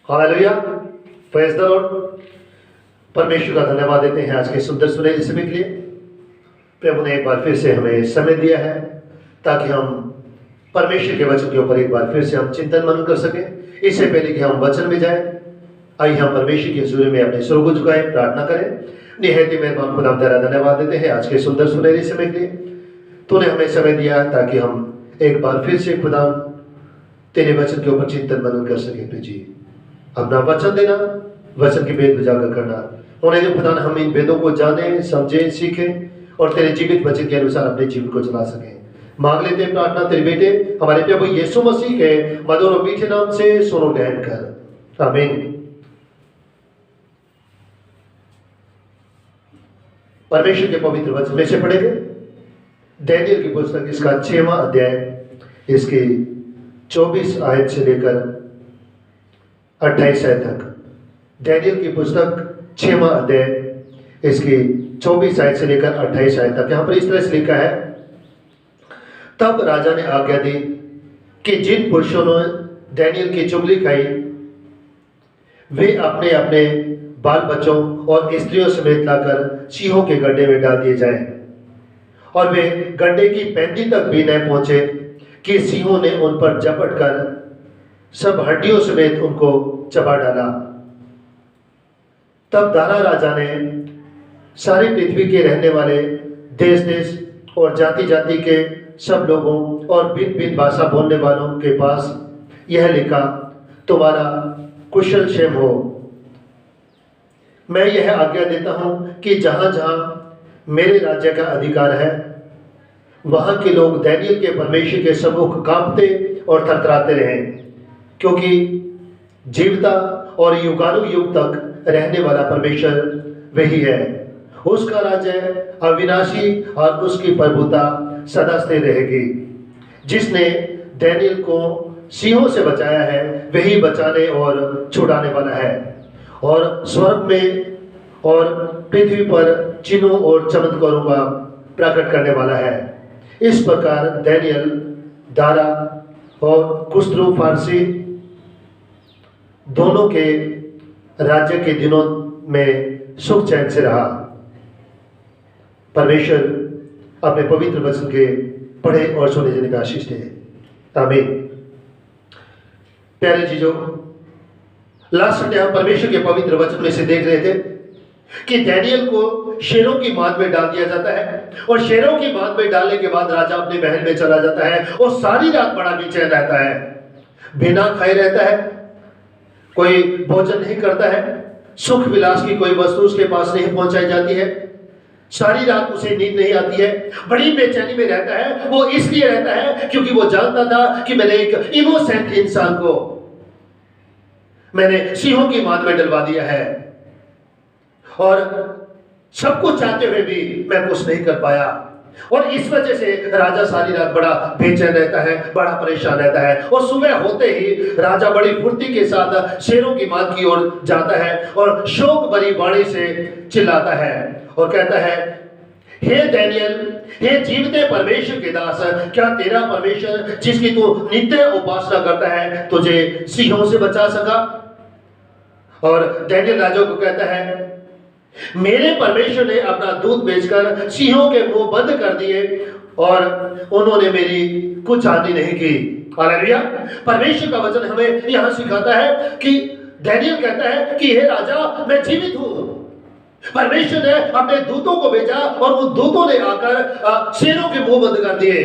Hallelujah, praise the Lord. परमेश्वर का धन्यवाद देते हैं आज के सुंदर सुनहरे समय के लिए। प्रभु ने एक बार फिर से हमें समय दिया है ताकि हम परमेश्वर के वचन के ऊपर एक बार फिर से हम चिंतन मनन कर सकें। इससे पहले कि हम वचन में जाएं, आइए हम परमेश्वर के हजूर में अपने सिर को झुकाएं, प्रार्थना करें। निहायत ही मेहरबान खुदा, हम तेरा धन्यवाद देते हैं आज के सुंदर सुनहरे समय के लिए। तूने हमें समय दिया ताकि हम एक बार फिर से खुदा तेरे वचन के ऊपर चिंतन मनन कर सके। जी, अपना वचन देना, वचन के भेद उजागर करना, उन्हें जो खुदा हम इन भेदों को जाने, समझे, सीखें और तेरे जीवित वचन के अनुसार अपने जीवन को चला सकें। मांग लेते हैं प्रार्थना तेरे बेटे हमारे प्रभु यीशु मसीह के मधुर और मीठे नाम से, सुनो ग्रहण कर, आमीन। परमेश्वर के पवित्र वचन में से पढ़ेंगे दानियेल की पुस्तक, इसका 6वां अध्याय, इसकी 24 आयत से लेकर 28 आयत तक। दानियेल की पुस्तक 6वां अध्याय, इसकी 24 आयत से लेकर 28 आयत तक। यहां पर इस तरह से लिखा है, तब राजा ने आज्ञा दी कि जिन पुरुषों ने दानियेल की चुगली खाई वे अपने अपने बाल बच्चों और स्त्रियों समेत लाकर सिंहों के गड्ढे में डाल दिए जाएं, और वे गड्ढे की पैंदी तक भी न पहुंचे कि सिंहों ने उन पर झपट कर सब हड्डियों समेत उनको चबा डाला। तब दारा राजा ने सारी पृथ्वी के रहने वाले देश देश और जाति जाति के सब लोगों और भिन्न भिन्न भाषा बोलने वालों के पास यह लिखा, तुम्हारा कुशल क्षेम हो। मैं यह आज्ञा देता हूं कि जहां जहां मेरे राज्य का अधिकार है वहां के लोग दानियेल के परमेश्वर के सम्मुख कांपते और थरथराते रहें, क्योंकि जीवता और युगानुयुग तक रहने वाला परमेश्वर वही है। उसका राज्य अविनाशी और उसकी प्रभुता सदा स्थिर रहेगी। जिसने दानियेल को सिंहों से बचाया है वही बचाने और छुड़ाने वाला है, और स्वर्ग में और पृथ्वी पर चिन्हों और चमत्कारों का प्रकट करने वाला है। इस प्रकार दानियेल, दारा और कुस्रू फारसी दोनों के राज्य के दिनों में सुख चैन से रहा। परमेश्वर अपने पवित्र वचन के पढ़े और सुने जाने का आशीष दे, आमीन। प्यारे चीजों, लास्ट संडे हम परमेश्वर के पवित्र वचन में से देख रहे थे कि दानियेल को शेरों की माद में डाल दिया जाता है, और शेरों की माद में डालने के बाद राजा अपने महल में चला जाता है और सारी रात बड़ा बेचैन रहता है, बिना खाए रहता है, कोई भोजन नहीं करता है, सुख विलास की कोई वस्तु उसके पास नहीं पहुंचाई जाती है, सारी रात उसे नींद नहीं आती है, बड़ी बेचैनी में रहता है। वो इसलिए रहता है क्योंकि वो जानता था कि मैंने एक इनोसेंट इंसान को मैंने सिंहों की माद में डलवा दिया है, और सब कुछ चाहते हुए भी मैं कुछ नहीं कर पाया, और इस वजह से राजा सारी रात बड़ा बेचैन रहता है, बड़ा परेशान रहता है। और सुबह होते ही राजा बड़ी फुर्ती के साथ शेरों की माद की ओर जाता है और शोक भरी वाणी से चिल्लाता है और कहता है, हे दानियेल, हे जीवते परमेश्वर के दास, क्या तेरा परमेश्वर जिसकी तू नित्य उपासना करता है तुझे सिंहों से बचा सका? और दानियेल राजा को कहता है, मेरे परमेश्वर ने अपना दूध बेचकर सिंहों के मुंह बंद कर दिए और उन्होंने मेरी कुछ हानि नहीं की। हालेलुया। परमेश्वर का वचन हमें यहां सिखाता है कि दानियेल कहता है कि हे राजा, मैं जीवित हूं। परमेश्वर ने अपने दूतों को भेजा और उन दूतों ने आकर शेरों के मुंह बंद कर दिए।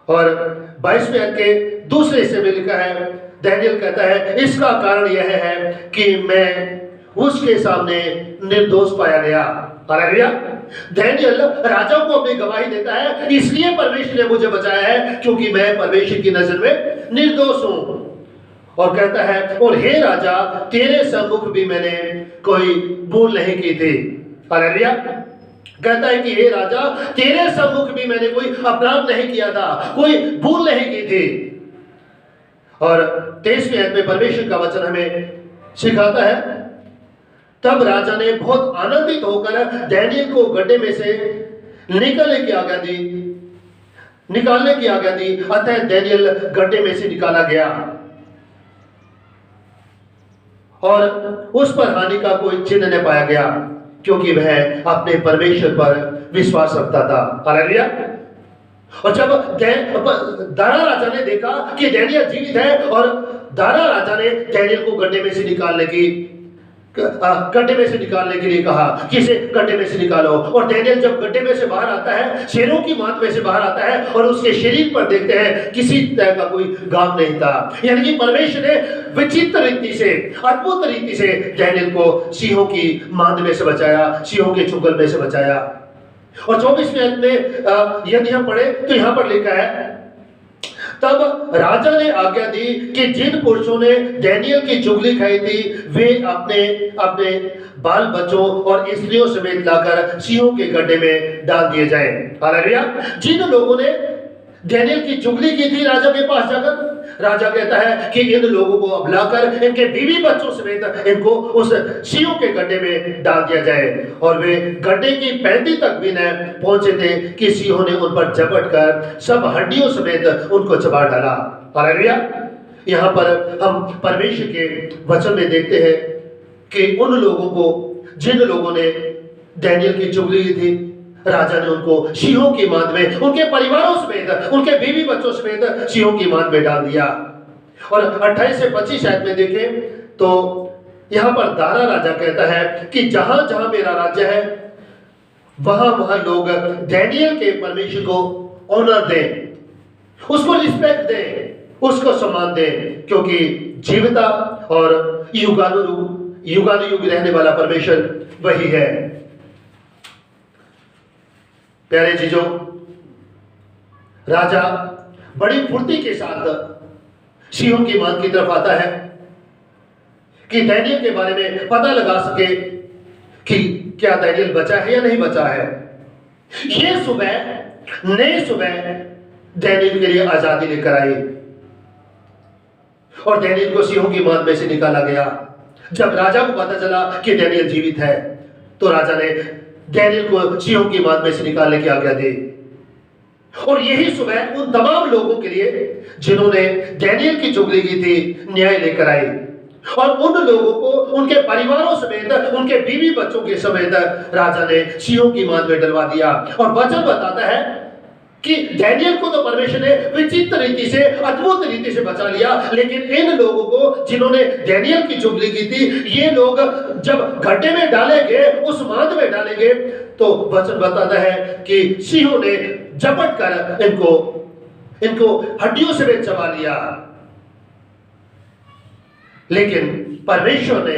और 22वें अध्याय के दूसरे हिस्से में लिखा है, दानियेल कहता है, इसका कारण यह है कि मैं उसके सामने निर्दोष पाया गया। हालेलुया। दानियेल राजा को अपनी गवाही देता है, इसलिए परमेश्वर ने मुझे बचाया है क्योंकि मैं परमेश्वर की नजर में निर्दोष हूं। और कहता है, और हे राजा, तेरे सम्मुख भी मैंने कोई भूल नहीं की थी। हालेलुया। कहता है कि हे राजा, तेरे सम्मुख भी मैंने कोई अपराध नहीं किया था, कोई भूल नहीं की थी। और 23वें अध्याय में परमेश्वर का वचन हमें सिखाता है, तब राजा ने बहुत आनंदित होकर दानियेल को गड्ढे में से निकालने की आज्ञा दी। अतः दानियेल गड्ढे में से निकाला गया। और उस पर हानि का कोई चिन्ह नहीं पाया गया, क्योंकि वह अपने परमेश्वर पर विश्वास रखता था। हालेलुया। और जब दारा राजा ने देखा कि डैनियल जीवित है, और दारा राजा ने डैनियल को गड्ढे में से निकालने के लिए कहा कि इसे गड्ढे में से निकालो। और डैनियल जब गड्ढे में से बाहर आता है, शेरों की मांद में से बाहर आता है, और उसके शरीर पर देखते हैं किसी तरह का कोई घाव नहीं था। यानी कि परमेश्वर ने विचित्र रीति से, अद्भुत रीति से डैनियल को सिंहों की मांद में से बचाया, सिंहों के चुंगल में से बचाया। और 24वें अध्याय में यदि हम पढ़े तो यहां पर लिखा है, तब राजा ने आज्ञा दी कि जिन पुरुषों ने डैनियल की चुगली खाई थी वे अपने अपने बाल बच्चों और स्त्रियों समेत लाकर सिंहों के गड्ढे में डाल दिए जाएं। हालेलुया। जिन लोगों ने डैनियल की चुगली की थी राजा के पास जाकर, राजा कहता है कि इन लोगों को अब लाकर इनके बीवी बच्चों समेत इनको उस सिंहों के गड्ढे में डाल दिया जाए। और वे गड्ढे की पैंती तक भी न पहुंचे थे कि सिंहों ने उन पर झपट कर सब हड्डियों समेत उनको चबा डाला। हालेलुया। यहाँ पर हम परमेश्वर के वचन में देखते हैं कि उन लोगों को, जिन लोगों ने डैनियल की चुगली की थी, राजा ने उनको सिंहों की मांद में, उनके परिवारों समेत, उनके बीवी बच्चों समेत सिंहों की मांद में डाल दिया। और 28 से 25 आयत में देखें तो यहां पर दारा राजा कहता है कि जहां जहां मेरा राज्य है वहां वहां लोग डैनियल के परमेश्वर को ऑनर दें, उसको रिस्पेक्ट दें, उसको सम्मान दें, क्योंकि जीवता और युगानुयुग रहने वाला परमेश्वर वही है। प्यारे चीजों, राजा बड़ी फुर्ती के साथ सिंहों की मांद की तरफ आता है कि डैनियल के बारे में पता लगा सके कि क्या डैनियल बचा है या नहीं बचा है। ये नई सुबह डैनियल के लिए आजादी लेकर आई, और डैनियल को सिंहों की मांद में से निकाला गया। जब राजा को पता चला कि डैनियल जीवित है, तो राजा ने डैनियल को सिंहों की मांद में से निकालने की आज्ञा दी। और यही सुबह उन तमाम लोगों के लिए जिन्होंने डैनियल की चुगली की थी न्याय लेकर आई, और उन लोगों को उनके परिवारों समेत, उनके बीवी बच्चों के समेत राजा ने सिंहों की मांद में डलवा दिया। और वचन बताता है कि डैनियल को तो परमेश्वर ने विचित्र रीति से, अद्भुत रीति से बचा लिया, लेकिन इन लोगों को जिन्होंने डैनियल की चुगली की थी, ये लोग जब गड्ढे में डाले गए, उस मांद में डाले गए, तो वचन बताता है कि सिंहों ने झपट कर इनको हड्डियों से चबा लिया। लेकिन परमेश्वर ने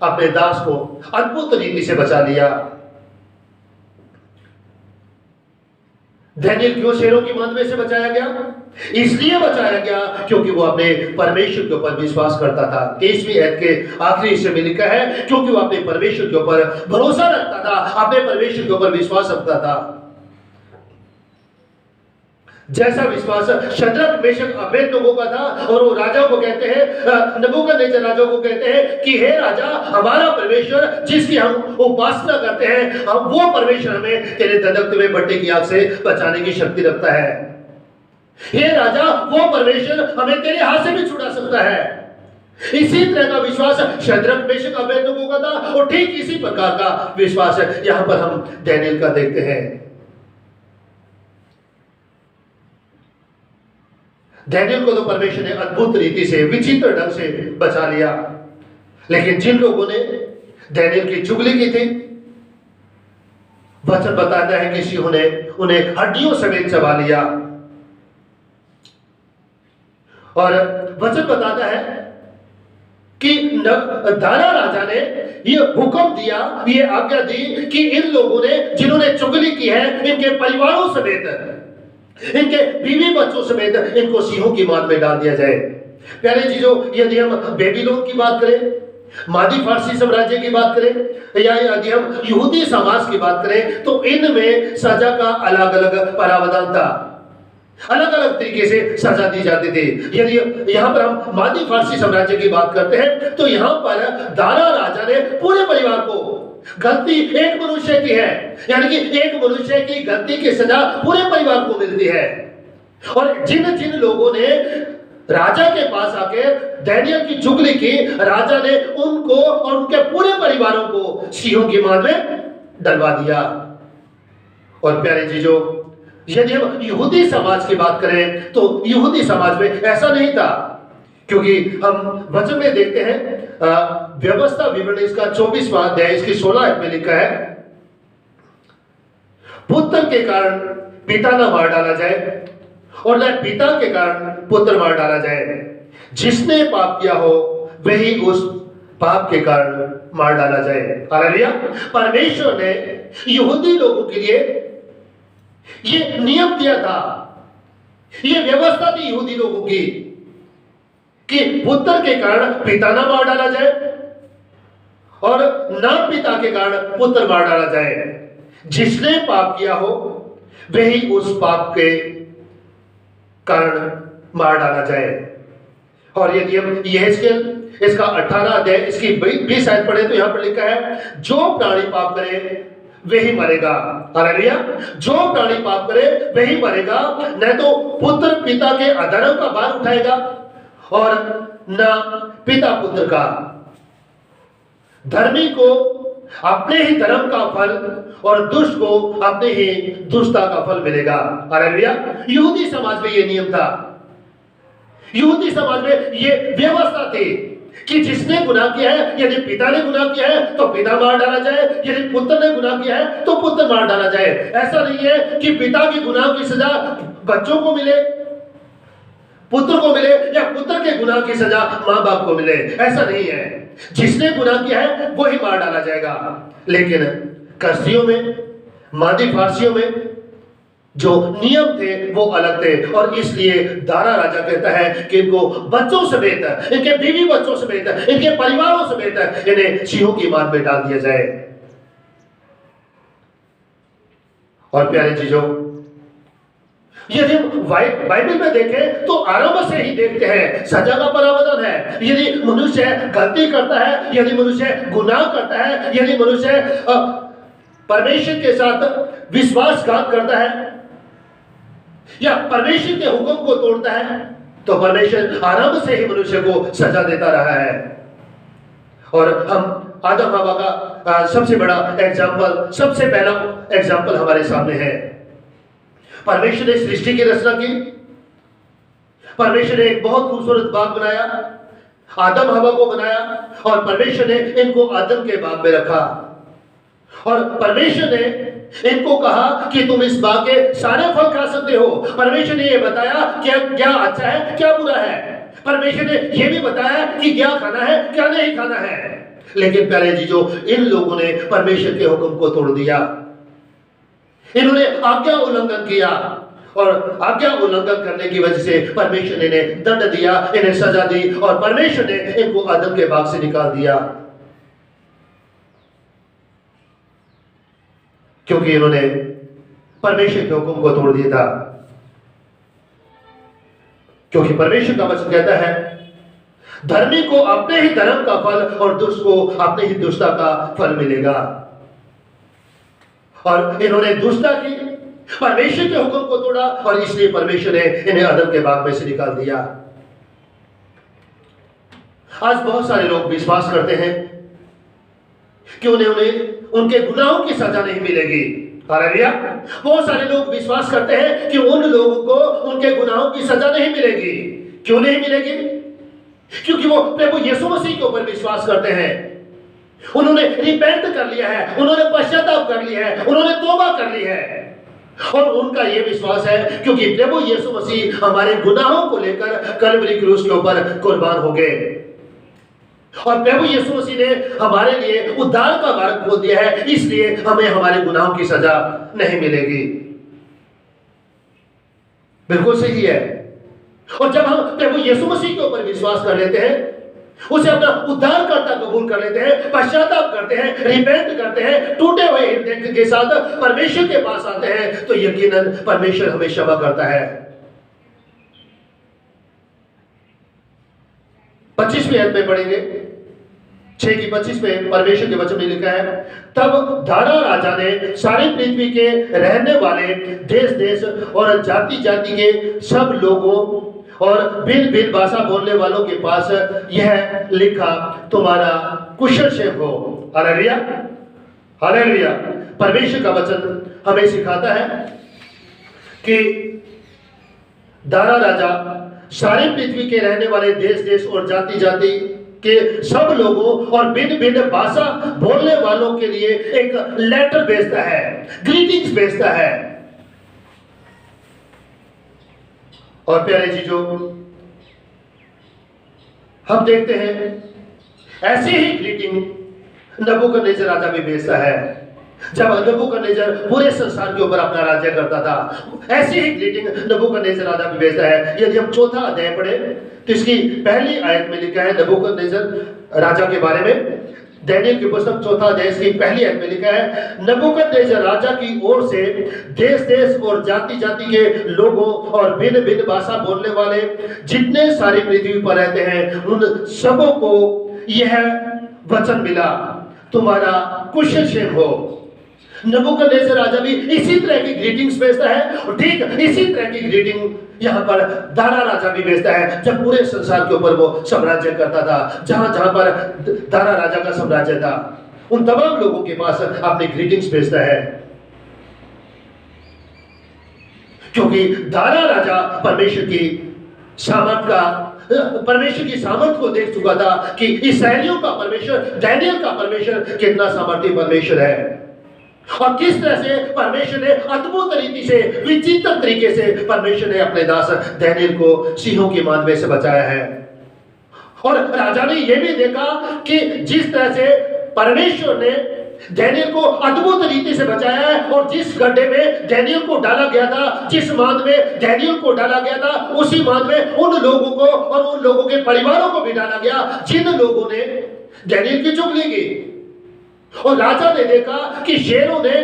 अपने दास को अद्भुत रीति से बचा लिया। डैनियल क्यों शेरों की मांद में से बचाया गया? इसलिए बचाया गया क्योंकि वो अपने परमेश्वर के ऊपर विश्वास करता था। 23वीं आयत के आखिरी हिस्से में लिखा है, क्योंकि वो अपने परमेश्वर के ऊपर भरोसा रखता था, अपने परमेश्वर के ऊपर विश्वास रखता था। जैसा विश्वास शद्रक मेशक अबेदनगो का था, और वो राजा को कहते हैं, नबूकदनेस्सर राजा को कहते हैं कि हे राजा, हमारा परमेश्वर जिसकी हम उपासना करते हैं, हम वो परमेश्वर हमें तेरे धधकते हुए भट्टे की आग से बचाने की शक्ति रखता है। हे राजा, वो परमेश्वर हमें तेरे हाथ से भी छुड़ा सकता है। इसी तरह का विश्वास शद्रक मेशक अबेदनगो का था, और ठीक इसी प्रकार का विश्वास यहां पर हम डैनियल का देखते हैं। डैनियल को तो परमेश्वर ने अद्भुत रीति से, विचित्र ढंग से बचा लिया, लेकिन जिन लोगों ने डैनियल की चुगली की थी, वचन बताता है कि सिंहों ने उन्हें हड्डियों समेत चबा लिया। और वचन बताता है कि दारा राजा ने यह हुक्म दिया, यह आज्ञा दी कि इन लोगों ने, जिन्होंने चुगली की है, इनके परिवारों समेत, इनके बीवी बच्चों समेत इनको सिंहों की मांद में डाल दिया जाए। प्यारे चीजों, यदि हम बेबीलोन की बात करें, मादी फारसी साम्राज्य की बात करें, या यदि हम यहूदी समाज की बात करें, तो इनमें सजा का अलग अलग प्रावधान था, अलग अलग तरीके से सजा दी जाती थी। यदि यहाँ पर हम मादी फारसी साम्राज्य की बात करते हैं, तो यहाँ पर दारा राजा ने पूरे परिवार को, गलती एक मनुष्य की है, यानी कि एक मनुष्य की गलती की सजा पूरे परिवार को मिलती है। और जिन जिन लोगों ने राजा के पास आके दानियेल की चुगली की। राजा ने उनको और उनके पूरे परिवारों को सिंहों की मार में डलवा दिया। और प्यारे जीजों, यदि हम यहूदी समाज की बात करें तो यहूदी समाज में ऐसा नहीं था, क्योंकि हम वचन में देखते हैं व्यवस्था विवरण इसका 24वां अध्याय इसकी 16 आयत में लिखा है, पुत्र के कारण पिता न मार डाला जाए और न पिता के कारण पुत्र मार डाला जाए। जिसने पाप किया हो वही उस पाप के कारण मार डाला जाए। हालेलुया। परमेश्वर ने यहूदी लोगों के लिए ये नियम दिया था, ये व्यवस्था थी यहूदी लोगों की कि पुत्र के कारण पिता ना मार डाला जाए और ना पिता के कारण पुत्र मार डाला जाए। जिसने पाप किया हो वही उस पाप के कारण मार डाला जाए। और यदि हम यहेजकेल इसका 18 अध्याय इसकी 20 आयत पढ़े तो यहां पर लिखा है, जो प्राणी पाप करे वही मरेगा। हालेलुया। जो प्राणी पाप करे वही मरेगा, न तो पुत्र पिता के अधर्म का भार उठाएगा और न पिता पुत्र का। धर्मी को अपने ही धर्म का फल और दुष्ट को अपने ही दुष्टता का फल मिलेगा। हालेलुया। यहूदी समाज में यह नियम था, यहूदी समाज में यह व्यवस्था थी कि जिसने गुनाह किया है, यदि पिता ने गुनाह किया है तो पिता मार डाला जाए, यदि पुत्र ने गुनाह किया है तो पुत्र मार डाला जाए। ऐसा नहीं है कि पिता के गुनाह की सजा बच्चों को मिले, पुत्र को मिले, या पुत्र के गुनाह की सजा मां बाप को मिले, ऐसा नहीं है। जिसने गुनाह किया है वो ही मार डाला जाएगा। लेकिन कसदियों में, मादी फारसियों में जो नियम थे वो अलग थे, और इसलिए दारा राजा कहता है कि इनको बच्चों समेत, इनके बीवी बच्चों समेत, इनके परिवारों समेत इन्हें सिंहों की मार में डाल दिया जाए। और प्यारे चीजों, यदि हम बाइबल में देखें तो आरंभ से ही देखते हैं सजा का प्रावधान है। यदि मनुष्य गलती करता है, यदि मनुष्य गुनाह करता है, यदि मनुष्य परमेश्वर के साथ विश्वासघात करता है या परमेश्वर के हुक्म को तोड़ता है, तो परमेश्वर आरंभ से ही मनुष्य को सजा देता रहा है। और हम आदम हवा का सबसे बड़ा एग्जाम्पल, सबसे पहला एग्जाम्पल हमारे सामने है। परमेश्वर ने सृष्टि की रचना की, परमेश्वर ने एक बहुत खूबसूरत बाग बनाया, आदम हवा को बनाया, और परमेश्वर ने इनको आदम के बाग में रखा। और परमेश्वर ने इनको कहा कि तुम इस बाग के सारे फल खा सकते हो। परमेश्वर ने यह बताया कि क्या अच्छा है क्या बुरा है। परमेश्वर ने यह भी बताया कि क्या खाना है क्या नहीं खाना है। लेकिन प्यारे जीजों, इन लोगों ने परमेश्वर के हुक्म को तोड़ दिया, इन्होंने आज्ञा उल्लंघन किया, और आज्ञा उल्लंघन करने की वजह से परमेश्वर ने इन्हें दंड दिया, इन्हें सजा दी, और परमेश्वर ने इनको आदम के बाग से निकाल दिया, क्योंकि इन्होंने परमेश्वर के हुक्म को तोड़ दिया था। क्योंकि परमेश्वर का वचन कहता है, धर्मी को अपने ही धर्म का फल और दुष्ट को अपने ही दुष्टता का फल मिलेगा। और इन्होंने दुष्टता की, परमेश्वर के हुक्म को तोड़ा, और इसलिए परमेश्वर ने इन्हें आदम के बाग में से निकाल दिया। आज बहुत सारे लोग विश्वास करते हैं कि उन्हें उनके गुनाहों की सजा नहीं मिलेगी। हालेलुया। बहुत सारे लोग विश्वास करते हैं कि उन लोगों को उनके गुनाहों की सजा नहीं मिलेगी। क्यों नहीं मिलेगी? क्योंकि वो प्रभु यीशु मसीह के ऊपर विश्वास करते हैं। उन्होंने रिपेंट कर लिया है, उन्होंने पश्चाताप कर लिया है, उन्होंने तौबा कर ली है, और उनका यह विश्वास है क्योंकि प्रभु यीशु मसीह हमारे गुनाहों को लेकर कलवरी क्रूस के ऊपर कुर्बान हो गए, और प्रभु यीशु मसीह ने हमारे लिए उद्धार का मार्ग खोल दिया है, इसलिए हमें हमारे गुनाहों की सजा नहीं मिलेगी। बिल्कुल सही है। और जब हम प्रभु यीशु मसीह के ऊपर विश्वास कर लेते हैं, उसे अपना उद्धारकर्ता कबूल कर लेते हैं, पश्चाताप करते हैं, रिपेंट करते हैं, टूटे हुए हृदय के साथ परमेश्वर के पास आते हैं, तो यकीनन परमेश्वर हमें क्षमा करता है। 25वीं आयत में पढ़ेंगे, 6:25 में परमेश्वर के वचन में लिखा है, तब दारा राजा ने सारी पृथ्वी के रहने वाले देश देश और जाति जाति के सब लोगों और भिन्न भिन्न भाषा बोलने वालों के पास यह लिखा तुम्हारा कुशल क्षेम हो। Hallelujah, hallelujah. परमेश्वर का वचन हमें सिखाता है कि दारा राजा सारी पृथ्वी के रहने वाले देश देश और जाति जाति के सब लोगों और भिन्न भिन्न भाषा बोलने वालों के लिए एक लेटर भेजता है, ग्रीटिंग्स भेजता है। और प्यारे चीजों, हम देखते हैं ऐसी ही ग्रीटिंग नबूकदनेस्सर राजा भी भेजता है। जब नबूकदनेस्सर पूरे संसार के ऊपर अपना राज्य करता था, ऐसी ही ग्रीटिंग नबूकदनेस्सर राजा भी भेजता है। यदि हम चौथा अध्याय पढ़े तो इसकी पहली आयत में लिखा है नबूकदनेस्सर राजा के बारे में। दानिय्येल की पुस्तक चौथा अध्याय की पहली आयत में लिखा है, नबूकदनेस्सर राजा की ओर से देश देश और जाति जाति के लोगों और भिन्न भिन्न भाषा बोलने वाले जितने सारी पृथ्वी पर रहते हैं उन सबों को यह वचन मिला, तुम्हारा कुशल क्षेम हो। नबूकदनेस्सर राजा भी इसी तरह की ग्रीटिंग्स भेजता है और ठीक इसी तरह की ग्रीटिंग यहाँ पर दारा राजा भी भेजता है। जब पूरे संसार के ऊपर वो साम्राज्य करता था, जहां जहां पर दारा राजा का साम्राज्य था, उन तमाम लोगों के पास अपनी ग्रीटिंग्स भेजता है। क्योंकि दारा राजा परमेश्वर की सामर्थ को देख चुका था कि इस्राएलियों का परमेश्वर, दानिय्येल का परमेश्वर कितना सामर्थी परमेश्वर है और किस तरह से परमेश्वर ने अद्भुत रीति से, विचित्र तरीके से परमेश्वर ने अपने दास दानिय्येल को सिंहों की मांद में से बचाया है। और राजा ने यह भी देखा कि जिस तरह से परमेश्वर ने दानिय्येल को अद्भुत रीति से बचाया है और जिस गड्ढे में दानिय्येल को डाला गया था, जिस मांद में दानिय्येल को डाला गया था, उसी मांद में उन लोगों को और उन लोगों के परिवारों को भी डाला गया जिन लोगों ने दानिय्येल की चुगली की। और राजा ने देखा कि शेरों ने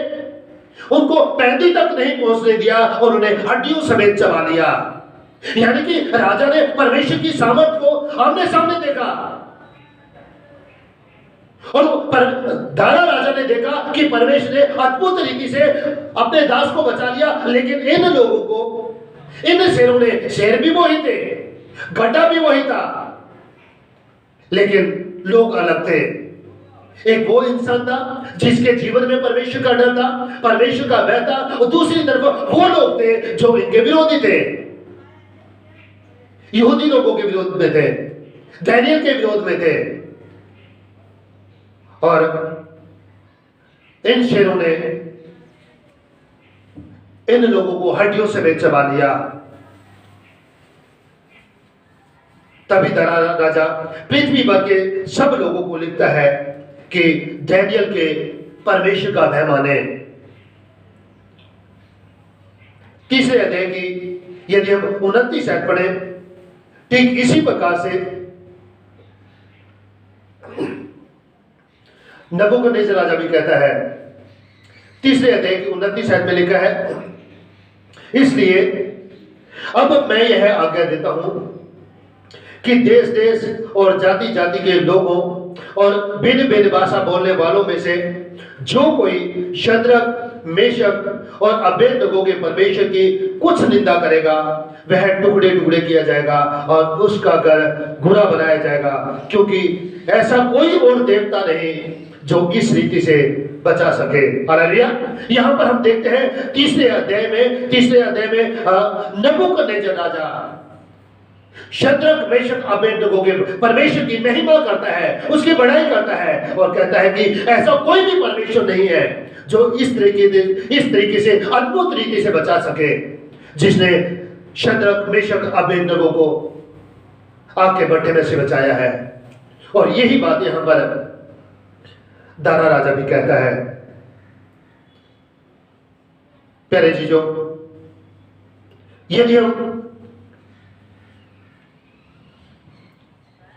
उनको पैंदी तक नहीं पहुंचने दिया और उन्हें हड्डियों समेत चबा लिया। यानी कि राजा ने परमेश्वर की सामर्थ को आमने सामने देखा। और दारा राजा ने देखा कि परमेश्वर ने अद्भुत रीति से अपने दास को बचा लिया, लेकिन इन लोगों को, इन शेरों ने, शेर भी वही थे, गड्ढा भी वही था, लेकिन लोग अलग थे। एक वो इंसान था जिसके जीवन में परमेश्वर का डर था, परमेश्वर का भय था, और दूसरी तरफ वो लोग थे जो इनके विरोधी थे, यहूदी लोगों के विरोध में थे, दानिय्येल के विरोध में थे। और इन शेरों ने इन लोगों को हड्डियों से बेच चबा लिया। तभी दारा राजा पृथ्वी भर के सब लोगों को लिखता है कि दानिय्येल के परमेश्वर का भय माने। तीसरे अध्याय की यदि हम 29 आयत पढ़े, ठीक इसी प्रकार से नबूकदनेस्सर राजा भी कहता है। तीसरे अध्याय की 29 आयत में लिखा है, इसलिए अब मैं यह आज्ञा देता हूं कि देश देश और जाति जाति के लोगों और भिन्न भिन्न भाषा बोलने वालों में से जो कोई शद्रक, मेशक और अबेदनगो के परमेश्वर की कुछ निंदा करेगा, वह टुकड़े टुकड़े किया जाएगा और उसका घर घुरा बनाया जाएगा, क्योंकि ऐसा कोई और देवता नहीं जो इस रीति से बचा सके। हालेलुया। यहाँ पर हम देखते हैं तीसरे अध्याय में नबूकदनेस्सर राजा शद्रक, मेशक, अबेदनगो के परमेश्वर की महिमा करता है, उसकी बड़ाई करता है और कहता है कि ऐसा कोई भी परमेश्वर नहीं है जो इस तरीके से अद्भुत रीति से बचा सके, जिसने शद्रक, मेशक, अबेदनगो को आग के भट्ठे में से बचाया है। और यही बात यहां पर दारा राजा भी कहता है। प्यारे चीजों, यदि हम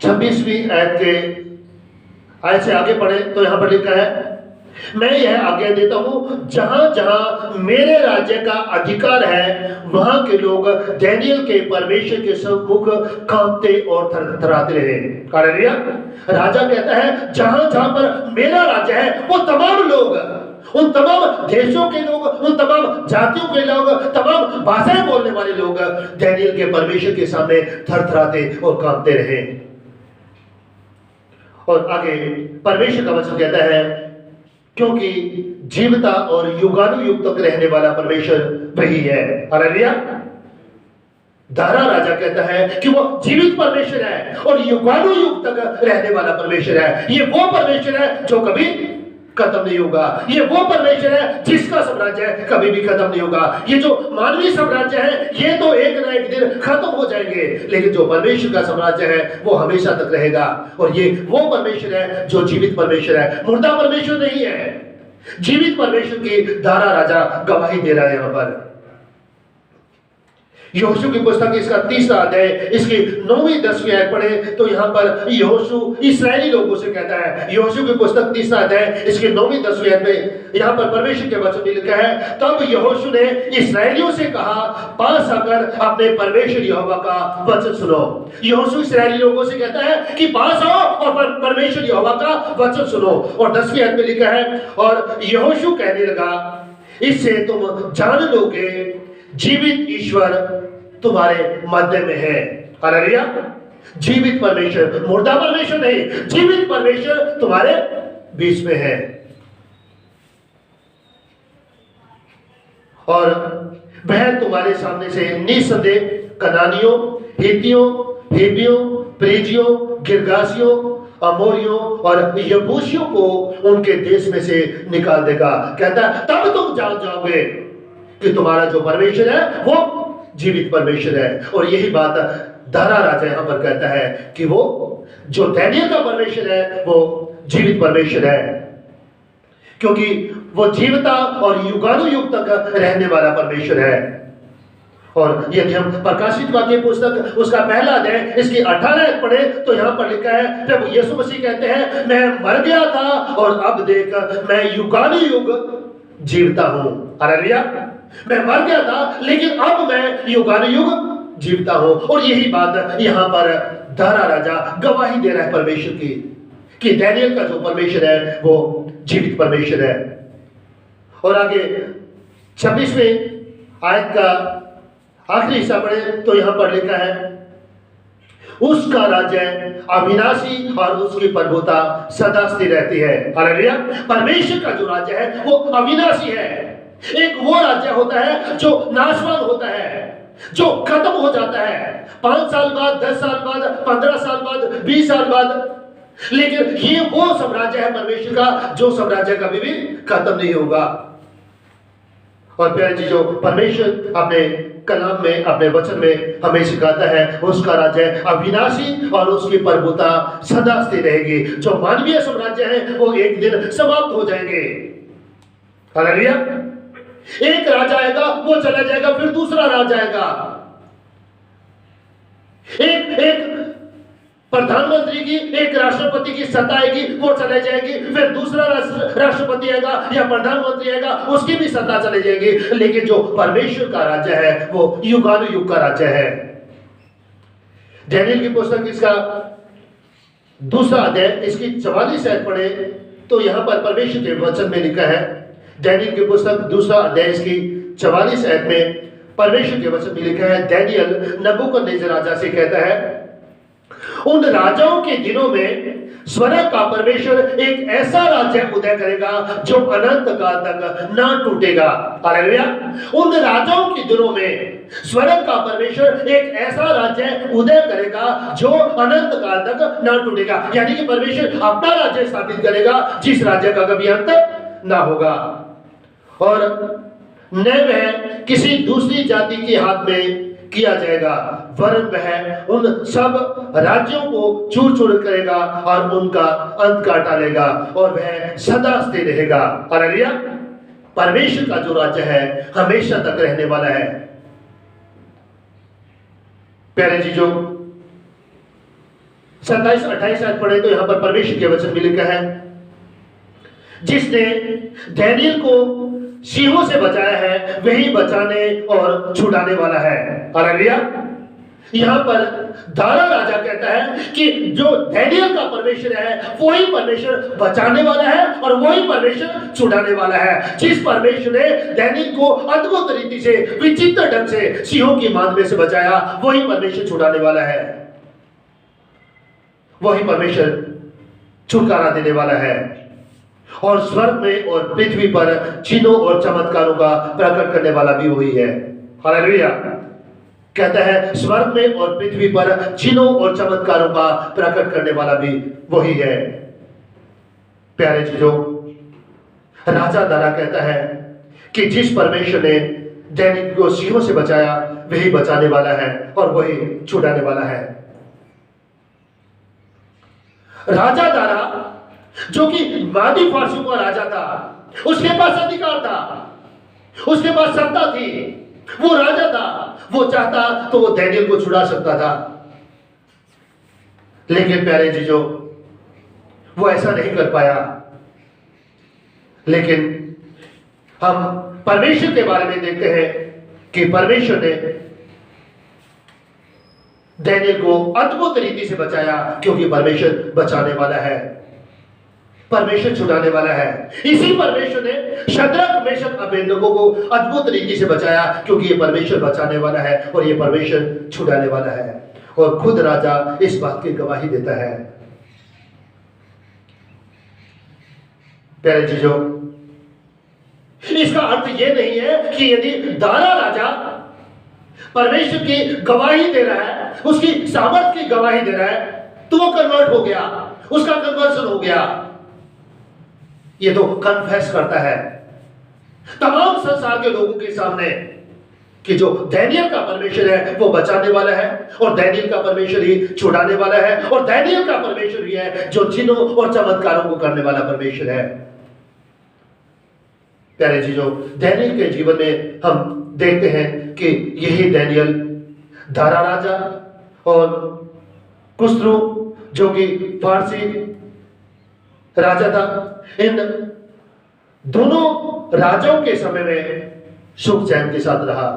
26वीं आयत से आगे पढ़े तो यहां पर लिखा है, मैं यह आज्ञा देता हूं जहां जहां मेरे राज्य का अधिकार है वहां के लोग दानिय्येल के परमेश्वर के सम्मुख कांपते और थरथराते रहे। हालेलुया। राजा कहता है जहां जहां पर मेरा राज्य है वो तमाम लोग उन तमाम देशों के लोग, उन तमाम जातियों के लोग, तमाम भाषाएं बोलने वाले लोग दानियेल के परमेश्वर के सामने थरथराते और कांपते रहे। और आगे परमेश्वर का वचन कहता है, क्योंकि जीवता और युगानुयुग तक रहने वाला परमेश्वर वही है। हालेलुया। दारा राजा कहता है कि वो जीवित परमेश्वर है और युगानुयुग तक रहने वाला परमेश्वर है। ये वो परमेश्वर है जो कभी खत्म नहीं होगा। ये वो परमेश्वर है जिसका साम्राज्य कभी भी खत्म नहीं होगा। ये जो मानवीय साम्राज्य है ये तो एक ना एक दिन खत्म हो जाएंगे, लेकिन जो परमेश्वर का साम्राज्य है वो हमेशा तक रहेगा। और ये वो परमेश्वर है जो जीवित परमेश्वर है, मुर्दा परमेश्वर नहीं है। जीवित परमेश्वर की दारा राजा गवाही दे रहा है। यहां पर यहोशू की पुस्तक इसका 3रा अध्याय इसकी 9वीं 10वीं आयत पढ़े तो यहां पर यहोशू इसराइली लोगों से कहता है। यहोशू की पुस्तक 3रा अध्याय इसकी 9वीं 10वीं आयत में यहां पर परमेश्वर के वचन में लिखा है, तब यहोशू ने इसराइलियों से कहा, पास आकर अपने परमेश्वर यहोवा का वचन सुनो। यहोशू इसराइली लोगों से कहता है कि पास आओ और परमेश्वर यहोवा का वचन सुनो। और 10वीं आयत में लिखा है, और यहोशू कहने लगा, इससे तुम जान लोगे जीवित ईश्वर तुम्हारे मध्य में है। हालेलुया। जीवित परमेश्वर, मुर्दा परमेश्वर नहीं, जीवित परमेश्वर तुम्हारे बीच में है। और वह तुम्हारे सामने से निसंदेह कनानियों, हित्तियों, हिब्बियों, पेरिजियों, गिरगासियों, अमोरियों और यबूसियों को उनके देश में से निकाल देगा। कहता है तब तुम जान जाओगे कि तुम्हारा जो परमेश्वर है वो जीवित परमेश्वर है। और यही बात दारा राजा यहां पर कहता है कि वो जो दानियेल का परमेश्वर है वो जीवित परमेश्वर है, क्योंकि वो जीवता और युगानुयुग तक रहने वाला परमेश्वर है। और यदि हम प्रकाशित वाक्य पुस्तक उसका 1 अध्याय इसकी 18 आयत पढ़े तो यहां पर लिखा है, प्रभु यीशु मसीह कहते हैं, मैं मर गया था और अब देख मैं युगानुयुग जीवता हूं। हालेलुया। मैं मर गया था लेकिन अब मैं युगानुयुग जीवता हूं। और यही बात यहां पर दारा राजा गवाही दे रहा है परमेश्वर की, कि दानियेल का जो परमेश्वर है वो जीवित परमेश्वर है। और आगे 26वें आयत का आखिरी हिस्सा पढ़े तो यहां पर लिखा है, उसका राज्य अविनाशी और उसकी प्रभुता सदा स्थिर रहती है। हालेलुया। परमेश्वर का जो राज्य है वो अविनाशी है। एक वो राज्य होता है जो नाशवान होता है, जो खत्म हो जाता है 5 साल बाद, 10 साल बाद, 15 साल बाद, 20 साल बाद। लेकिन ये वो साम्राज्य है परमेश्वर का जो साम्राज्य कभी भी खत्म नहीं होगा। और प्यारे जी, जो परमेश्वर अपने कलाम में, अपने वचन में हमें सिखाता है, उसका राज्य अविनाशी और उसकी प्रभुता सदा स्थिर रहेगी। जो मानवीय साम्राज्य है वो एक दिन समाप्त हो जाएंगे। हालेलुया। एक राजा आएगा वो चला जाएगा, फिर दूसरा राजा आएगा। एक प्रधानमंत्री की, एक राष्ट्रपति की सत्ता आएगी, वो चले जाएगी, फिर दूसरा राष्ट्रपति आएगा या प्रधानमंत्री आएगा, उसकी भी सत्ता चले जाएगी। लेकिन जो परमेश्वर का राज्य है वो युगानुयुग का राज्य है। दानियेल की पुस्तक इसका 2रा अध्याय इसकी 44 आयत पढ़े तो यहां पर परमेश्वर के वचन में लिखा है, दानियेल की पुस्तक 2रा अध्याय इसकी 44 आयत में परमेश्वर के वचन में लिखा है, दानियेल नबूकदनेस्सर राजा से कहता है, उन राजाओं के दिनों में स्वर्ग का परमेश्वर एक ऐसा राज्य उदय करेगा जो अनंत काल तक ना टूटेगा। हालेलुया। उन राजाओं के दिनों में स्वर्ग का परमेश्वर एक ऐसा राज्य उदय करेगा जो अनंत काल तक ना टूटेगा। यानी कि परमेश्वर अपना राज्य स्थापित करेगा जिस राज्य का कभी अंत ना होगा, और न वह किसी दूसरी जाति के हाथ में किया जाएगा, वरन वह उन सब राज्यों को चूर चूर करेगा और उनका अंत काट डालेगा और वह सदा स्थिर रहेगा। हालेलुया। परमेश्वर का जो राज्य है हमेशा तक रहने वाला है। प्यारे जी, जो 27-28 आयत पढ़े तो यहां पर परमेश्वर के वचन में लिखा है, जिसने दानियेल को सिंहों से बचाया है वही बचाने और छुड़ाने वाला है। हालेलुया। यहां पर दारा राजा कहता है कि जो डैनियल का परमेश्वर है वही परमेश्वर बचाने वाला है और वही परमेश्वर छुड़ाने वाला है। जिस परमेश्वर ने डैनियल को अद्भुत रीति से विचित्र ढंग से सिंहों की मांद में से बचाया, वही परमेश्वर छुड़ाने वाला है, वही परमेश्वर छुटकारा देने वाला है। और स्वर्ग में और पृथ्वी पर चिन्हों और चमत्कारों का प्रकट करने वाला भी वही है। हालेलुया। कहता है स्वर्ग में और पृथ्वी पर चिन्हों और चमत्कारों का प्रकट करने वाला भी वही है। प्यारे चीजों, राजा दारा कहता है कि जिस परमेश्वर ने डैनियल को सिंहों से बचाया वही बचाने वाला है और वही छुड़ाने वाला है। राजा दारा जो कि मादी फारसियों का राजा था, उसके पास अधिकार था, उसके पास सत्ता थी, वो राजा था, वो चाहता तो वो डैनियल को छुड़ा सकता था। लेकिन प्यारे जीजो, वो ऐसा नहीं कर पाया। लेकिन हम परमेश्वर के बारे में देखते हैं कि परमेश्वर ने डैनियल को अद्भुत रीति से बचाया, क्योंकि परमेश्वर बचाने वाला है, परमेश्वर छुड़ाने वाला है। इसी परमेश्वर ने शद्रक मेशक अबेदनगो को अद्भुत रीति से बचाया, क्योंकि ये परमेश्वर बचाने वाला है और ये परमेश्वर छुड़ाने वाला है। और खुद राजा इस बात की गवाही देता है। प्यारे चीजों, इसका अर्थ यह नहीं है कि यदि दारा राजा परमेश्वर की गवाही दे रहा है, उसकी सामर्थ की गवाही दे रहा है, तो वो कन्वर्ट हो गया, उसका कन्वर्सन हो गया। ये तो कन्फेस करता है तमाम संसार के लोगों के सामने कि जो डैनियल का परमेश्वर है वो बचाने वाला है और डैनियल का परमेश्वर ही छुड़ाने वाला है और डैनियल का परमेश्वर ही है जो चिन्हों और चमत्कारों को करने वाला परमेश्वर है। प्यारे चीजों, डैनियल के जीवन में हम देखते हैं कि यही डैनियल दारा राजा और कुस्रू जो कि फारसी राजा था, इन दोनों राजाओं के समय में सुख चैन के साथ रहा।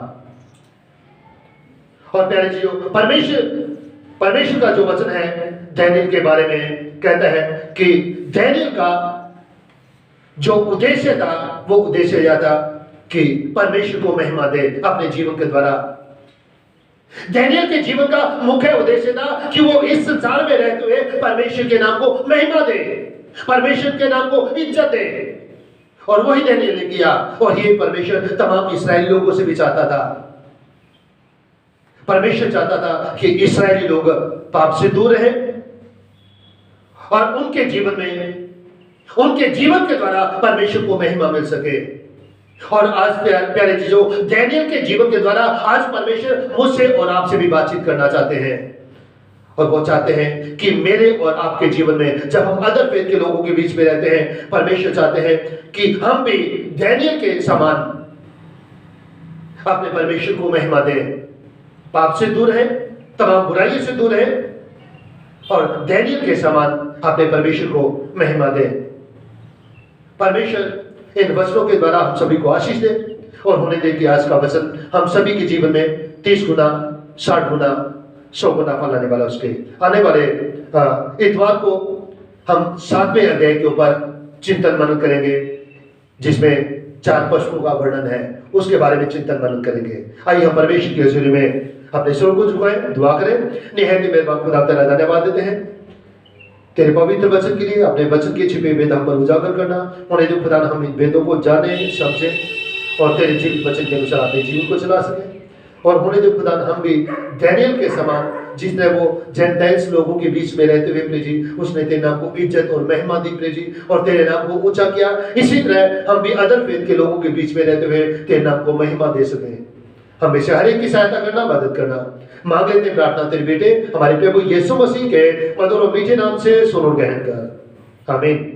और प्यारे जीवों, परमेश्वर का जो वचन है डैनियल के बारे में कहता है कि डैनियल का जो उद्देश्य था वो उद्देश्य यह था कि परमेश्वर को महिमा दे अपने जीवन के द्वारा। डैनियल के जीवन का मुख्य उद्देश्य था कि वो इस संसार में रहते हुए परमेश्वर के नाम को महिमा दे, परमेश्वर के नाम को इज्जत दे। और वही डैनियल ने किया और ये परमेश्वर तमाम इस्राएली लोगों से भी चाहता था। परमेश्वर चाहता था कि इस्राएली लोग पाप से दूर रहे और उनके जीवन में, उनके जीवन के द्वारा परमेश्वर को महिमा मिल सके। और आज प्यारे चीजों, डैनियल के जीवन के द्वारा आज परमेश्वर मुझसे और आपसे भी बातचीत करना चाहते हैं। और वो चाहते हैं कि मेरे और आपके जीवन में जब हम अदर फेथ के लोगों के बीच में रहते हैं, परमेश्वर चाहते हैं कि हम भी डैनियल के समान अपने परमेश्वर को महिमा दें, पाप से दूर है, तमाम बुराइयों से दूर है और डैनियल के समान अपने परमेश्वर को महिमा दें। परमेश्वर इन वचनों के द्वारा हम सभी को आशीष दे और होने दे कि आज का वचन हम सभी के जीवन में 30 गुना, 60 गुना, 100 गुना फल आने वाला। उसके आने वाले इतवार को हम 7वें अध्याय के ऊपर चिंतन मनन करेंगे, जिसमें 4 पशुओं का वर्णन है, उसके बारे में चिंतन मनन करेंगे। आइए हम परमेश्वर की हजूरी में अपने सिर को झुकाएं, दुआ करें। निहायत मेहरबान खुदा तेरा धन्यवाद देते हैं तेरे पवित्र वचन के लिए। अपने वचन के छिपे वेद हम पर उजागर करना, उन्हें जो खुदा हम इन वेदों को जाने, समझे और तेरे जीवित वचन के अनुसार अपने जीवन को चला सके। और होने दो खुदा हम भी डैनियल के समान, जिसने वो जेंटाइल्स लोगों के बीच में रहते हुए प्रेजी, उसने तेरे नाम को इज्जत और महिमा दी प्रेजी और तेरे नाम को ऊंचा किया। इसी तरह हम भी अदर फेथ के लोगों के बीच में रहते हुए तेरे नाम को महिमा दे सके। हमेशा हर एक की सहायता करना, मदद करना। मांग लेते प्रार्थना तेरे बेटे हमारे प्रभु यीशु मसीह के मधुर और मीठे नाम से सुनो ग्रहण कर, आमीन।